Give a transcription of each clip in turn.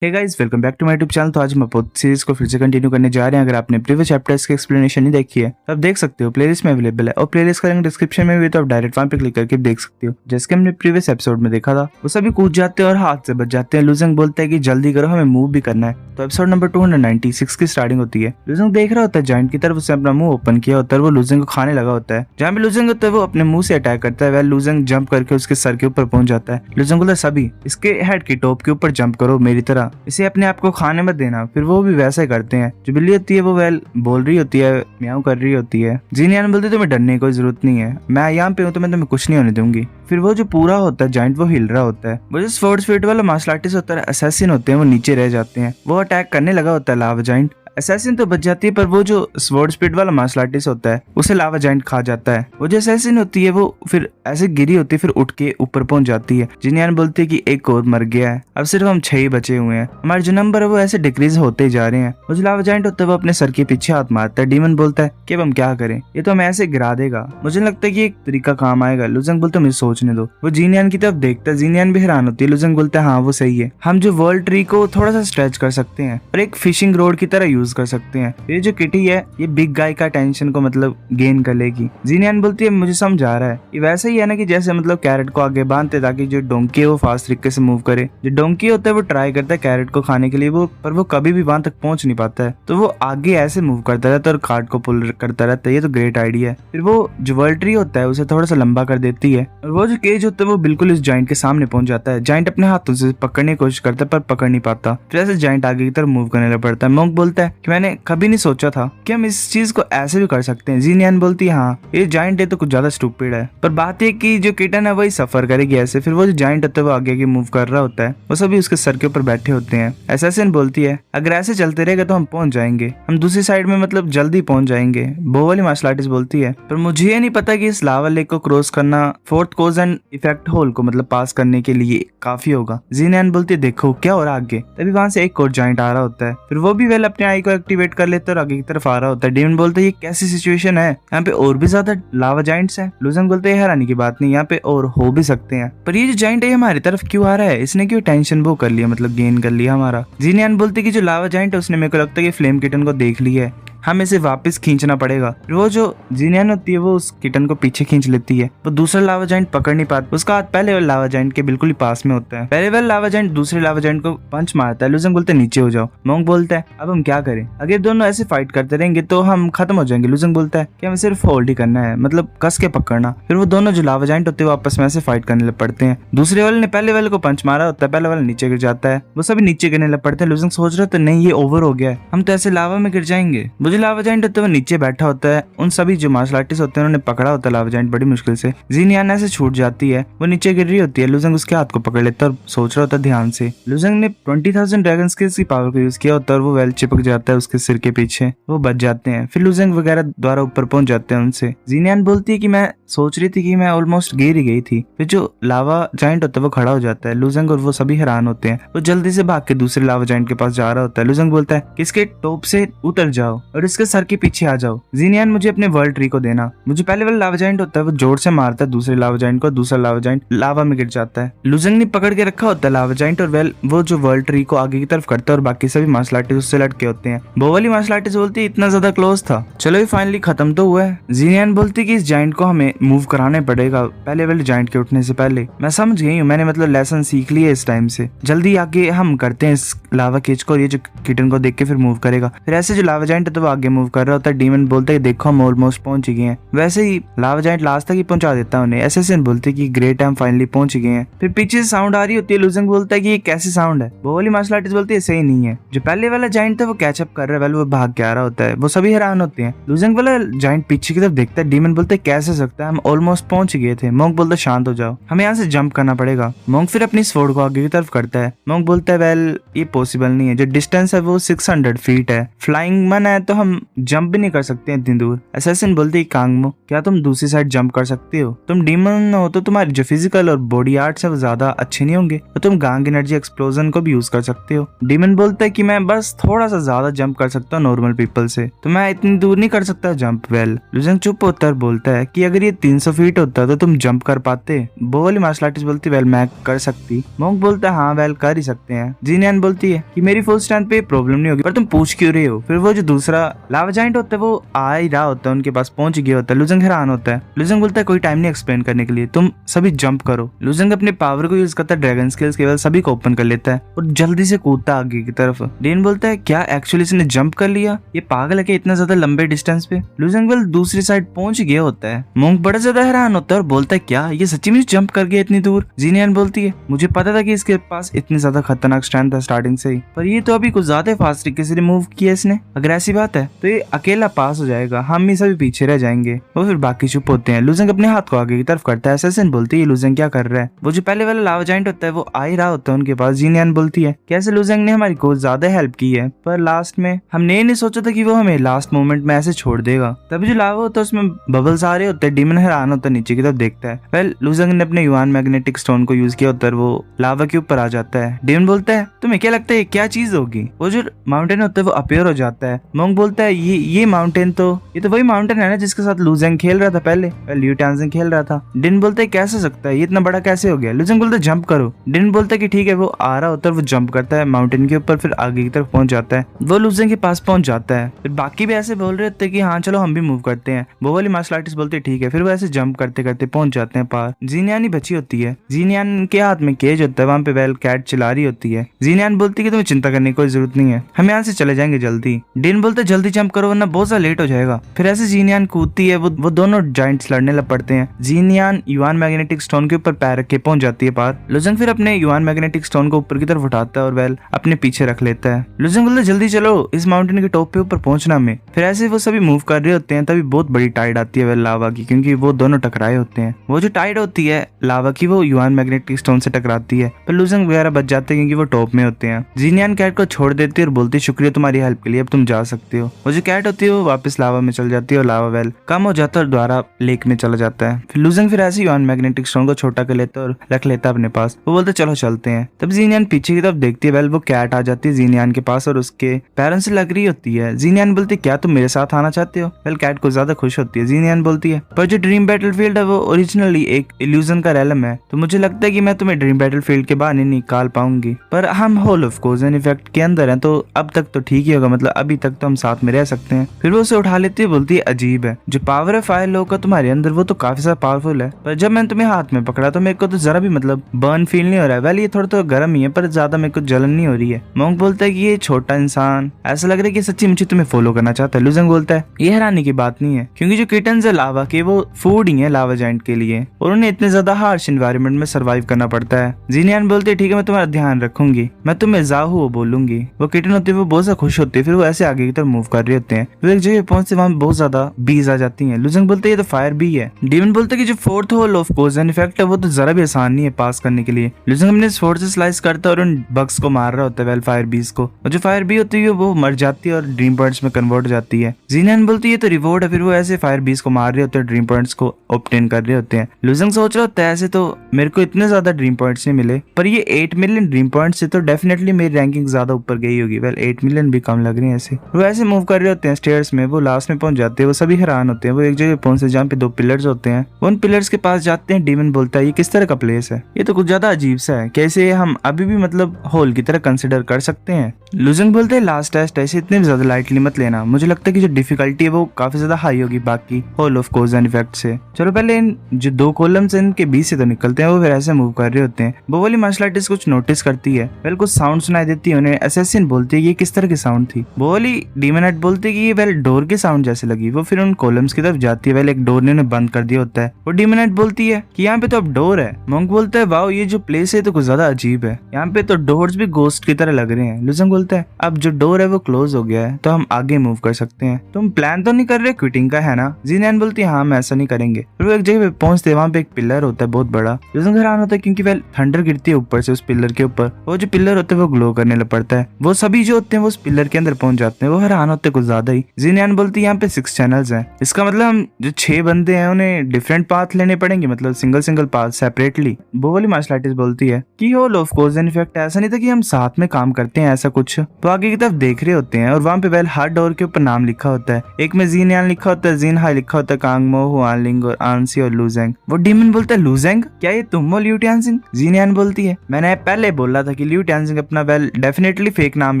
Hey guys, welcome back to my YouTube channel. तो आज हम अपोथ सीरीज को फिर से कंटिन्यू करने जा रहे हैं। अगर आपने प्रीवियस चैप्टर्स की एक्सप्लेनेशन नहीं देखी है तो आप देख सकते हो, प्लेलिस्ट में अवेलेबल है और प्लेलिस्ट का लिंक डिस्क्रिप्शन में भी, तो आप डायरेक्ट वहां पे क्लिक करके देख सकते हो। जैसे कि हमने प्रीवियस एपिसोड में देखा था, वो सभी कूद जाते हैं और हाथ से बच जाते हैं। लुजंग बोलता है कि जल्दी करो, हमें मूव भी करना है। तो एपिसोड नंबर 296 की स्टार्टिंग होती है। लुजंग देख रहा होता है जायंट की तरफ, उसने अपना मुंह ओपन किया होता है, वो लुजंग को खाने लगा होता है। जहाँ पे लुजंग होता है वो अपने मुंह से अटैक करता है। वह लुजंग जंप करके उसके सर के ऊपर पहुंच जाता है। लुजंग बोलता है सभी इसके हेड की टॉप के ऊपर जंप करो मेरी तरह, इसे अपने आप को खाने मत देना। फिर वो भी वैसा ही करते हैं। जो बिल्ली होती है वो वेल बोल रही होती है, म्याऊं कर रही होती है। जीनियान बोलती है तुम्हें डरने की कोई जरूरत नहीं है, मैं यहाँ पे हूँ तो मैं तुम्हें कुछ नहीं होने दूंगी। फिर वो जो पूरा होता है जायंट, वो हिल रहा होता है। वो जो स्वॉर्ड स्पिरिट वाला मार्शल आर्टिस्ट होता है, असैसिन होते हैं, वो नीचे रह जाते हैं। वो अटैक करने लगा होता है लावा जायंट। असैसिन तो बच जाती है, पर वो जो स्वॉर्ड स्पिरिट वाला मार्शल आर्टिस्ट होता है उसे लावा जायंट खा जाता है। वो जो असैसिन होती है वो फिर ऐसे गिरी होती है, फिर उठ के ऊपर पहुंच जाती है। जिनियान बोलती है कि एक और मर गया है, अब सिर्फ हम 6 ही बचे हुए हैं। हमारे जो नंबर है वो ऐसे डिक्रीज होते ही जा रहे हैं। वो जो लावा जायंट होता है वो अपने सर के पीछे हाथ मारता है। डीमन बोलता है कि अब हम क्या करें, ये तो हमें ऐसे गिरा देगा। मुझे लगता है कि एक तरीका काम आएगा। लुजंग बोलता है मुझे सोचने दो। वो जीनियान की तरफ देखता है। जीनियान भी हैरान होती है। लुजंग बोलता है हाँ वो सही है, हम जो वर्ल्ड ट्री को थोड़ा सा स्ट्रेच कर सकते हैं और एक फिशिंग रोड की तरह यूज कर सकते हैं। ये जो किटी है ये बिग गाय का टेंशन को मतलब गेन कर लेगी। जीनियान बोलती है मुझे समझ आ रहा है, ये वैसा ही है ना कि जैसे मतलब कैरेट को आगे बांधते ताकि जो डोंकी है वो फास्ट तरीके से मूव करे। जो डोंकी होता है वो ट्राई करता है कैरेट को खाने के लिए, पर वो कभी भी वहां तक पहुंच नहीं पाता है। तो वो आगे ऐसे मूव करता रहता है और कार्ड को पुल करता रहता है। ये तो ग्रेट आइडिया है। फिर वो जो वर्ल्ड ट्री होता है उसे थोड़ा सा लंबा कर देती है और वो जो केज होता है वो बिल्कुल इस जायंट के सामने पहुंच जाता है। जायंट अपने हाथों से पकड़ने की कोशिश करता है पर पकड़ नहीं पाता। फिर ऐसे जायंट आगे की तरफ मूव करने लग पड़ता है। मोंक बोलता है कि मैंने कभी नहीं सोचा था कि हम इस चीज को ऐसे भी कर सकते हैं। जीनियान बोलती है हाँ ये जायंट है तो कुछ ज्यादा स्टूपिड है, पर बात है कि जो किटन है वही सफर करेगी ऐसे। फिर वो जो जायंट होता है वो आगे मूव कर रहा होता है, वो सभी उसके सर के ऊपर बैठे होते हैं। असैसिन बोलती है अगर ऐसे चलते रहेगा तो हम पहुंच जाएंगे, हम दूसरी साइड में मतलब जल्दी पहुंच जाएंगे। बो वाली मार्शल आर्टिस्ट बोलती है पर मुझे ये नहीं पता कि इस लावा लेक को क्रॉस करना fourth cause and effect hole को मतलब पास करने के लिए काफी होगा। जीनियान बोलती है देखो क्या हो रहा है आगे। तभी वहां से एक और जायंट आ रहा होता है। फिर वो भी वेल अपने आई को एक्टिवेट कर लेता है और आगे की तरफ आ रहा होता है। डीमन बोलते है ये कैसी सिचुएशन है, यहाँ पे और भी ज्यादा लावा जायंट्स हैं। लुजंग बोलते है हैरानी की बात नहीं, यहाँ पे और हो भी सकते हैं, पर ये जो जायंट है हमारी तरफ क्यों आ रहा है, इसने क्यों टेंशन वो कर लिया मतलब गेन कर लिया हमारा। जीनियान बोलते कि जो लावा जायंट है उसने मेरे को लगता है कि फ्लेम किटन को देख लिया है, हमें इसे वापस खींचना पड़ेगा। वो जो जीनियन होती है वो उस किटन को पीछे खींच लेती है। वो दूसरा लावा जायंट पकड़ नहीं पाता, उसका हाथ पहले वाले लावा जायंट के बिल्कुल ही पास में होता है। पहले वाला लावा जायंट दूसरे लावा जायंट को पंच मारता है। लुजंग बोलते है नीचे हो जाओ। मोंक बोलता है अब हम क्या करें, अगर दोनों ऐसे फाइट करते रहेंगे तो हम खत्म हो जाएंगे। लुजंग बोलता है कि हमें सिर्फ होल्ड ही करना है, मतलब कस के पकड़ना। फिर वो दोनों जो लावा जायंट होते हैं वो आपस में ऐसे फाइट करने लग पड़ते हैं। दूसरे वाले ने पहले वाले को पंच मारा होता है, पहले वाला नीचे गिर जाता है, वो सभी नीचे गिरने लग पड़ते हैं। लुजंग सोच रहा था नहीं ये ओवर हो गया है, हम तो ऐसे लावा में गिर जाएंगे। वो जो लावा जायंट होता है नीचे बैठा होता है। उन सभी जो मार्शल आर्टिस्ट होते हैं उन्होंने पकड़ा होता है लावा जायंट बड़ी मुश्किल से। जीनियान ऐसे छूट जाती है, वो नीचे गिर रही होती है। लुजंग उसके हाथ को पकड़ लेता है और सोच रहा होता है ध्यान से। लुजंग ने 20,000 ड्रैगन स्किल्स की पावर को यूज किया होता है और वो वेल चिपक जाता है उसके सिर के पीछे, वो बच जाते हैं। फिर लुजंग वगैरह द्वारा ऊपर पहुंच जाते हैं उनसे। जीनियान बोलती है कि मैं सोच रही थी कि मैं ऑलमोस्ट गिर ही गई थी। फिर जो लावा जायंट होता है वो खड़ा हो जाता है। लुजंग और वो सभी हैरान होते हैं। वो जल्दी से भाग के दूसरे लावा जायंट के पास जा रहा होता है। लुजंग बोलता है कि इसके टॉप से उतर जाओ और इसके सर के पीछे आ जाओ। जीनियान मुझे अपने वर्ल्ड ट्री को देना। मुझे पहले वाला लावा जायंट होता है वो जोर से मारता है दूसरे लावा जायंट को, दूसरा लावा जायंट लावा में गिर जाता है। लुजंग ने पकड़ के रखा होता है लावा जायंट और वेल वो जो वर्ल्ड ट्री को आगे की तरफ करता है और बाकी सभी मार्शल आर्टिस्ट उससे लटके होते हैं। वो वाली मार्शल आर्टिस्ट बोलती है इतना ज्यादा क्लोज था, चलो ये फाइनली खत्म तो हुआ है। जीनियान बोलती है कि इस जायंट को हमें मूव कराने पड़ेगा पहले वाले जायंट के उठने से पहले। मैं समझ गई हूँ, मैंने मतलब लेसन सीख लिया इस टाइम से। जल्दी आगे हम करते हैं इस लावा केज को और ये जो किटन को देख के फिर मूव करेगा। फिर ऐसे जो लावा जायंट है तो वो आगे मूव कर रहा होता है। डीमन बोलता है देखो हम ऑलमोस्ट पहुंच गए हैं। वैसे ही लावा जायंट लास्ट तक ही पहुंचा देता है उन्हें। असैसिन बोलते कि ग्रेट हम फाइनली पहुंच गए हैं। फिर पीछे से साउंड आ रही होती है। लुजंग बोलता है कि ये कैसी साउंड है। वो वाली मार्शल आर्टिस्ट बोलती है सही नहीं है। जो पहले वाला जायंट था वो कैचअप कर रहा है, वो भाग के आ रहा होता है। वो सभी हैरान होते हैं। लुजंग वाला जायंट पीछे की तरफ देखता है। डीमन बोलते कैसे सकता है, हम ऑलमोस्ट पहुंच गए थे। मोंक बोलता शांत हो जाओ, हमें यहाँ से जंप करना पड़ेगा। मोंक फिर अपनी स्वॉर्ड को आगे की तरफ करता है। मोंक बोलता है वेल ये पॉसिबल नहीं है, जो डिस्टेंस है वो 600 फीट है, फ्लाइंग मन है तो हम जंप भी नहीं कर सकते इतनी दूर। असैसिन बोलती है कांगमो क्या तुम दूसरी साइड जंप कर सकते हो? तुम डीमन हो तो तुम्हारी जो फिजिकल और बॉडी आर्ट्स है वो ज्यादा अच्छे नहीं होंगे, तो तुम गांग एनर्जी एक्सप्लोजन को भी यूज कर सकते हो। डीमन बोलता है कि मैं बस थोड़ा सा ज्यादा जंप कर सकता हूँ नॉर्मल पीपल से, तो मैं इतनी दूर नहीं कर सकता जंप। वेल लुजेंग चुप होता है और बोलता है कि अगर ये 300 फीट होता तो तुम जंप कर पाते? वो वाली मार्शल आर्टिस्ट बोलती वेल मैं कर सकती। मोंक बोलता है हाँ वेल कर ही सकते हैं। जीनियन बोलती है कि मेरी फुल स्ट्रेंथ पे प्रॉब्लम नहीं होगी, पर तुम पूछ क्यों रहे हो? फिर वो जो दूसरा लावा जाइंट होता है वो आ ही रहा होता है, उनके पास पहुंच गया होता है। लुजेंग हैरान होता है। लुजेंग बोलता है कोई टाइम नहीं एक्सप्लेन करने के लिए, तुम सभी जंप करो। लुजेंग अपने पावर को यूज करता है, ड्रैगन स्किल्स केवल सभी को ओपन कर लेता है और जल्दी से कूदता है आगे की तरफ। डेन बोलता है क्या एक्चुअली इसने जंप कर लिया? ये पागल है क्या इतना ज्यादा लंबे डिस्टेंस पे? लुजेंग वेल दूसरी साइड पहुंच गया होता है। मोंक बड़ा ज्यादा हैरान होता है और बोलता है क्या ये सच्ची में जंप कर गया इतनी दूर? जीनियन बोलती है मुझे पता था कि इसके पास इतनी ज्यादा खतरनाक स्ट्रेंथ है स्टार्टिंग से ही, पर ये तो अभी कुछ ज्यादा फास्ट तरीके से मूव किया इसने। अगर ऐसी बात है तो ये अकेला पास हो जाएगा, हम ही सभी पीछे रह जाएंगे। वो फिर बाकी चुप होते हैं। लुजेंग अपने हाथ को आगे की तरफ करता है। असैसिन बोलती है लुजेंग क्या कर रहा है? वो जो पहले वाला लावा जाइंट होता है वो आ ही रहा होता है उनके पास। जीनियन बोलती है कैसे लुजेंग ने हमारी को ज्यादा हेल्प की है, पर लास्ट में हमने नहीं सोचा था कि वो हमें लास्ट मोमेंट में ऐसे छोड़ देगा। तभी जो लावा होता है उसमें बबल्स आ रहे होते हैं। डीमन हैरान होता है, नीचे की तरफ देखता है। वेल लुजेंग ने अपने युआन मैग्नेटिक स्टोन को यूज किया होता है, वो लावा के ऊपर आ जाता है। डीमन बोलता है तुम्हें क्या लगता है क्या चीज होगी? वो जो माउंटेन होता है वो अपीयर हो जाता है। मोंग बोलता है ये माउंटेन तो ये तो वही माउंटेन है ना जिसके साथ लुजेंग खेल रहा था पहले, लिu टांजिंग खेल रहा था। डिन बोलता है कैसे सकता है, ये इतना बड़ा कैसे हो गया? लुजेंग बोलता है जंप करो। डिन बोलता है कि ठीक है। वो आ रहा होता है, वो जंप करता है माउंटेन के ऊपर, फिर आगे की तरफ पहुंच जाता है। वो लुजेंग के पास पहुंच जाता है। फिर बाकी भी ऐसे बोल रहे होते हैं कि हाँ चलो हम भी मूव करते हैं। वो वाली मार्शल आर्टिस्ट बोलते हैं ठीक है। फिर वो ऐसे जंप करते करते पहुंच जाते हैं पार। जीनियान ही बची होती है। जीनियान के हाथ में केज होता है, वहाँ पे वेल कैट चिल्ला रही होती है। जीनियान बोलती है कि तुम्हें चिंता करने की कोई जरूरत नहीं है, हम यहाँ से चले जाएंगे जल्दी। डिन बोलते है जल्दी जंप करो वरना बहुत ज्यादा लेट हो जाएगा। फिर ऐसे जीनियान कूदती है। वो दोनों जाइंट्स लड़ने लग पड़ते हैं। जीनियान युआन मैग्नेटिक स्टोन के ऊपर पैर रख के पहुंच जाती है पार। लुजेंग फिर अपने युआन मैग्नेटिक स्टोन को ऊपर की तरफ उठाता है और वेल अपने पीछे रख लेता है। लुजेंग बोलता है जल्दी चलो, इस माउंटेन के टॉप पे ऊपर पहुंचना हमें। फिर ऐसे वो सभी मूव कर रहे होते हैं, तभी बहुत बड़ी टाइड आती है वेल लावा की, क्योंकि वो दोनों टकराए होते हैं। वो जो टाइड होती है लावा की वो युआन मैग्नेटिक स्टोन से टकराती है, पर लुजेंग वगैरह बच जाते हैं क्योंकि वो टॉप में होते हैं। जीनियान कैट को छोड़ देती है और बोलती है शुक्रिया तुम्हारी हेल्प के लिए, अब तुम जा सकते हो। वो जो कैट होती है वो वापस लावा में चल जाती है और लावा वेल कम हो जाता है और दोबारा लेक में चला जाता है। फिर लुजेंग फिर ऐसे युआन मैग्नेटिक स्टोन को छोटा कर लेता है और रख लेता है अपने पास। वो बोलते चलो चलते हैं। तब जीनियान पीछे की तरफ देखती है, वेल वो कैट आ जाती है जीनियान के पास और उसके पैरों से लग रही होती है। जीनियान बोलती है क्या तुम मेरे साथ आना चाहते हो? वेल कैट को ज्यादा खुश होती है। जीनियान बोलती है पर जो ड्रीम बैटलफील्ड है वो ओरिजिनली एक इल्यूजन का रेलम है, तो मुझे लगता है कि मैं तुम्हें ड्रीम बैटलफील्ड के बाहर नहीं निकाल पाऊंगी, पर हम hole of cause and effect के अंदर हैं, तो अब तक तो ठीक ही होगा, मतलब अभी तक तो हम साथ में रह सकते हैं। फिर वो उसे उठा लेती है, बोलती है अजीब है, जो पावर है फायर लो का तुम्हारे अंदर वो तो काफी ज्यादा पावरफुल है, पर जब मैंने तुम्हें हाथ में पकड़ा तो मेरे को तो जरा भी मतलब बर्न फील नहीं हो रहा है। वेल ये थोड़ा तो गर्म ही है पर ज्यादा मेरे को जलन नहीं हो रही है। मोंक बोलता है कि ये छोटा इंसान ऐसा लग रहा है कि सच्ची मुझे तुम्हें फॉलो करना चाहता है। लुजेंग बोलता है ये हैरानी की बात नहीं है, क्योंकि जो किटन्स है लावा के वो फूड ही है लावा जाइंट के लिए, और उन्हें इतने ज्यादा हार्श एनवायरनमेंट में सर्वाइव करना पड़ता है। जीनियान बोलते है ठीक है मैं तुम्हारा ध्यान रखूंगी, मैं तुम्हें जाहू बोलूंगी। वो किटन होती है वो बहुत ज्यादा खुश होती है। फिर वो ऐसे आगे की तरफ मूव कर रहे होते हैं। वो एक जगह पहुंचते वहाँ बहुत ज्यादा बीज आ जाती हैं। लुजेंग बोलते है ये तो फायर बी है। डीमन बोलते है कि जो fourth hole of cause and effect है वो तो जरा भी आसान नहीं है पास करने के लिए। लुजेंग अपने स्वॉर्ड से स्लाइस करता है और उन बग्स को मार रहा होता है वेल फायर बीज को, और जो फायर बी होती है वो मर जाती है और ड्रीम पॉइंट्स में कन्वर्ट हो जाती है। जीनियन बोलती है तो रिवॉर्ड है। फिर वो ऐसे फायर बीज को मार रहे होते हैं, ड्रीम पॉइंट्स को ऑब्टेन कर रहे होते हैं। लुजेंग सोच रहा होता है ऐसे तो मेरे को इतने ज्यादा ड्रीम पॉइंट्स नहीं मिले, पर ये 8 मिलियन ड्रीम पॉइंट्स से तो डेफिनेटली मेरी रैंकिंग ज्यादा ऊपर गई होगी। वेल 8 मिलियन भी कम लग रही है ऐसे। वो ऐसे मूव कर रहे होते हैं स्टेयर्स में, वो लास्ट में पहुंच जाते हैं। वो सभी हैरान होते हैं। वो एक जगह पहुंचते जहाँ पे 2 पिलर्स होते हैं, उन पिलर्स के पास जाते हैं। डीमन बोलता है ये किस तरह का प्लेस है, ये तो कुछ ज्यादा अजीब सा है, कैसे हम अभी भी मतलब होल की तरह कंसिडर कर सकते हैं। लुजेंग बोलते हैं लास्ट टेस्ट ऐसे इतने ज्यादा लाइटली मत लेना, मुझे लगता है कि जो डिफिकल्टी है वो काफी ज्यादा हाई होगी बाकी hole of cause and effect से। चलो पहले इन जो 2 कॉलम्स इनके बीच से तो निकलते हैं। वो फिर ऐसे मूव कर रहे होते हैं। वो वाली मार्शल आर्टिस्ट कुछ नोटिस करती है, वेल कुछ साउंड सुनाई देती है उन्हें। असैसिन बोलती है ये किस तरह की साउंड थी? वो वाली डीमनट बोलती है कि ये वेल डोर की साउंड जैसे लगी। वो फिर उन कॉलम्स की तरफ जाती है। वेल एक डोर ने उन्हें बंद कर दिया होता है। वो डीमनट बोलती है कि यहाँ पे तो अब डोर है। मोंक बोलता है वाओ ये जो प्लेस है तो कुछ ज्यादा अजीब है, यहाँ पे तो डोर्स भी गोस्ट की तरह लग रहे हैं। लुजेंग बोलता बोलता है अब जो डोर है वो क्लोज हो गया है तो हम आगे मूव कर सकते हैं। तुम प्लान तो नहीं कर रहे क्विटिंग का, है ना? जीनियान बोलती है हाँ हम ऐसा नहीं करेंगे। फिर वो एक जगह पे पहुंचते हैं, वहाँ पे एक पिलर होता है बहुत बड़ा। लुजंग हैरान होता है क्योंकि वह थंडर गिरती है ऊपर से उस पिलर के ऊपर। वो जो पिलर होते हैं वो ग्लो करने लग पड़ता है। वो सभी जो होते हैं वो उस पिलर के अंदर पहुंच जाते हैं। वो हैरान होते हैं कुछ ज्यादा ही। जीनियान बोलती है यहाँ पे 6 चैनल्स हैं, इसका मतलब हम जो 6 बंदे हैं उन्हें डिफरेंट पाथ लेने पड़ेंगे, मतलब सिंगल पाथ सेपरेटली। वो वाली मार्शल आर्टिस्ट बोलती है कि हो ऑफ कोज एंड इफेक्ट, ऐसा नहीं था कि हम साथ में काम करते हैं ऐसा कुछ। तो आगे की तरफ देख रहे होते हैं और वहाँ पे वेल हर डोर के ऊपर नाम लिखा होता है। एक में जीनियान लिखा होता है, जीन हाई लिखा होता है, कांगमो, हुआनलिंग और आंसी और लूजेंग। वो डीमन बोलता है लूजेंग, क्या ये तुम हो लियू टानजिंग? जीनियान बोलती है मैंने पहले बोला था कि लियू टानजिंग अपना वेल डेफिनेटली फेक नाम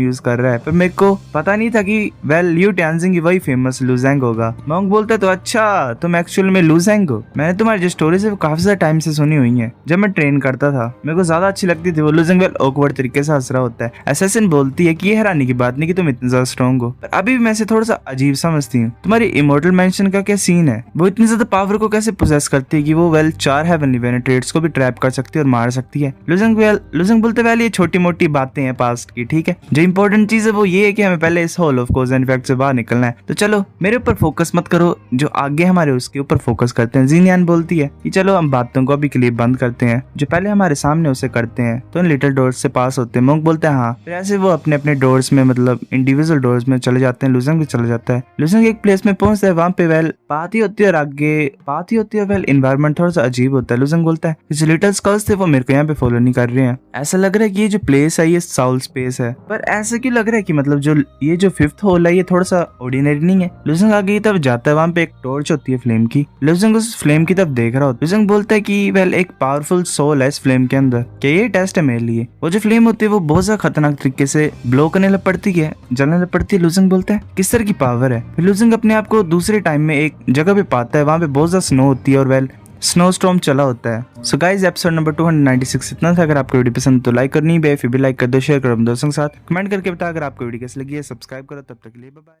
यूज कर रहा है, पर मेरे को पता नहीं था कि वेल लियू टानजिंग ही वही फेमस लूजेंग होगा। मोंग बोलता है तो अच्छा तुम एक्चुअल में लूजेंग हो, मैंने तुम्हारी जो स्टोरीज है वो काफी ज्यादा टाइम से सुनी हुई है। जब मैं ट्रेन करता था मेरे को ज्यादा अच्छी लगती थी। वो लूजेंग वेल ऑकवर्ड तरीके से हंस रहा होता है। असैसिन बोलती है कि ये हैरानी की बात नहीं कि तुम इतने ज्यादा स्ट्रॉन्ग हो, पर अभी भी मैं से थोड़ा सा अजीब समझती हूँ। तुम्हारी इमोर्टल मेंशन का क्या सीन है? वो इतनी ज्यादा पावर को कैसे पोजेस करती है कि वो वेल 4 हेवनली वेनेट्रेट्स को भी ट्रैप कर सकती है और मार सकती है? लुजेंग बोलते वेल ये छोटी मोटी बातें हैं पास्ट की, ठीक है, जो इंपॉर्टेंट चीज है वो ये है कि हमें पहले इस hole of cause and effect से बाहर निकलना है। तो चलो मेरे ऊपर फोकस मत करो, जो आगे हमारे उसके ऊपर फोकस करते हैं। जीनियान बोलती है कि चलो हम बातों को अभी के लिए बंद करते हैं, जो पहले हमारे सामने उसे करते हैं तो इन लिटिल डोर्स से पास होते हैं। मोंक बोलते हैं हाँ। फिर ऐसे वो अपने अपने डोर्स में मतलब इंडिविजुअल डोर्स में चले जाते हैं। लुजेंग भी चला जाता है। लुजेंग एक प्लेस में पहुंचता है, वहाँ पे वेल पाती होती है और आगे पाती होती है। वेल इन्वायरमेंट थोड़ा सा अजीब होता है। लुजेंग बोलता है जो लिटिल स्कल्स थे वो मेरे को यहाँ पे फॉलो नहीं कर रहे हैं, ऐसा लग रहा है कि ये जो प्लेस है ये साउल स्पेस है। पर ऐसा क्यों लग रहा है कि मतलब जो ये जो 5th होल है ये थोड़ा सा ऑर्डिनरी नहीं है। लुजेंग आगे की तरफ जाता है, वहाँ पे एक टॉर्च होती है फ्लेम की। लुजेंग उस फ्लेम की तरफ देख रहा होता है। लुजेंग बोलता है कि वेल एक पावरफुल सोल है इस फ्लेम के अंदर, क्या ये टेस्ट है मेरे लिए? वो जो फ्लेम होती है वो बहुत ज्यादा खतरनाक तरीके से ब्लो करने लग पड़ती है, जलने लग पड़ती है। लुजेंग बोलता है किस तरह की पावर है? फिर लुजेंग अपने आप को दूसरे टाइम में एक जगह पे पाता है, वहाँ पे बहुत ज्यादा स्नो होती है और वेल स्नो स्टॉर्म चला होता है। सो गाइस एपिसोड नंबर 296 इतना था। अगर आपको वीडियो पसंद तो लाइक करनी है, फिर भी लाइक कर दो, शेयर करो दोस्तों के साथ, कमेंट करके बता अगर आपको वीडियो कैसी लगी है। सब्सक्राइब करो, तब तक के लिए बाय बाय।